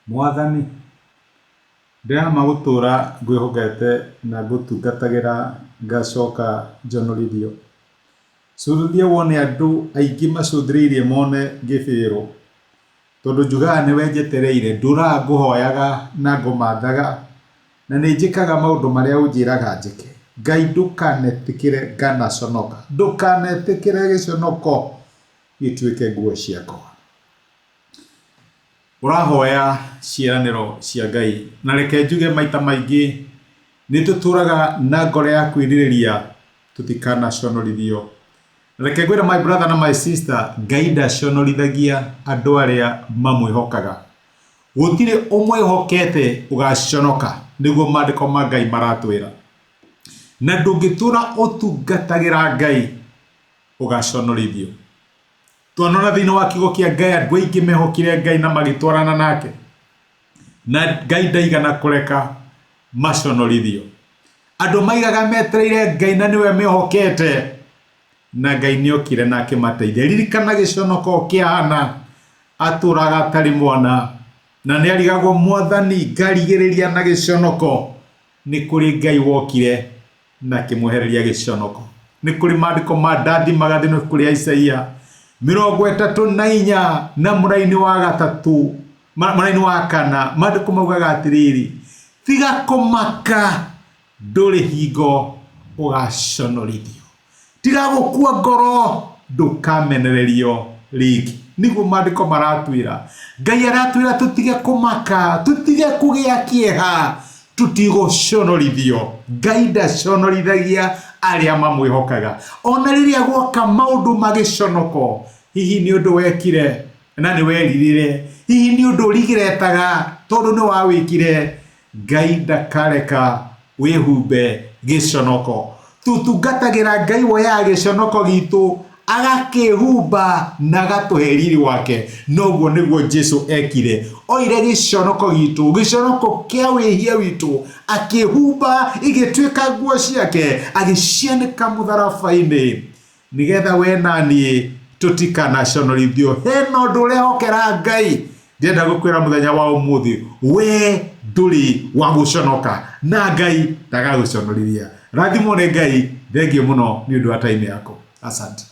Mwathani ndĩrama gũtũra ngwĩhokete na ngũtungatagira ngacoka njonorithio. Cũthĩrĩria wone andũ aingĩ macũthĩrĩirie mone ngĩbĩrwo, tondũ njugaga nĩwe njetereire, ndũraga ngũhoyaga na ngũmathaga na nĩnjĩkaga maũndũ marĩa ũnjĩraga njĩke. Ngai ndũkanetĩkĩre nganaconoka, ndũkanetĩkĩre gĩconoko gĩtuĩke nguo ciakwa. Ũrahoya ciĩranĩro cia Ngai, na reke njuge maita maingĩ nĩtũtũraga na ngoro ya kwĩrirĩria tũtikanaconorithio. Reke ngwĩre my brother na my sister, Ngai ndaconorithagia andũ arĩa mamwĩhokaga. Gũtirĩ ũmwĩhokete ũgaconoka, nĩguo maandĩko ma Ngai maratwĩra. Na ndũngĩtũra ũtungatagĩra Ngai ũgaconorithio. Tuonana thĩinĩ wa kiugo kĩa Ngai andũ aingĩ mehokire Ngai na magĩtwarana nake, na Ngai ndaigana kũreka maconorithio. Andũ maigaga metereire Ngai na nĩwe mehokete, na Ngai nĩokire na akĩmateithia. Ririkana gĩconoko kĩa Hana, atũraga atarĩ mwana na nĩarigagwo Mwathani ngarigĩrĩria na gĩconoko. Nĩ kũrĩ Ngai wokire na akĩmwehereria gĩconoko. Nĩ kũrĩ maandĩko ma ndathimaga thĩinĩ kũrĩ Isaia 34 na mũraini wa gatatũ, mũraini wa 4, maandĩko maugaga atĩrĩrĩ: tiga kũmaka, ndũrĩ hingo ũgaconorithio. Tiga gũkua ngoro, ndũkamenererio rĩngĩ. Nĩguo maandĩko maratwĩra. Ngai aratwĩra tũtige kũmaka, tũtige kũgĩa kĩeha, tũtigũconorithio. Ngai ndaconorithagia arĩa mamwĩhokaga. Ona rĩrĩa gwoka maũndũ magĩconoko, hihi nĩ ũndũ wekire na nĩ weririre, hihi nĩ ũndũ ũrigĩretaga tondũ nĩ wawĩkire, Ngai ndakareka wĩhumbe gĩconoko. Tũtungatagĩra Ngai woyaga gĩconoko gitũ agakĩhumba na agatũhe riri wake. Noguo nĩguo Jesũ ekire. Oire gĩconoko gitũ, gĩconoko kĩa wĩhia witũ, akĩhumba igĩtuĩka nguo ciake, agĩcianĩka mũtharaba-inĩ, nĩgetha we na niĩ tũtikanaconorithio. Hena ũndũ ũrehokera Ngai. Ndĩrenda gũkwĩra mũthenya wa ũmũthĩ, we ndũrĩ wa gũconoka na Ngai ndagagũconorithia. Rathimwo nĩ Ngai. Thengiũ mũno nĩ ũndũ wa time yako. Asante.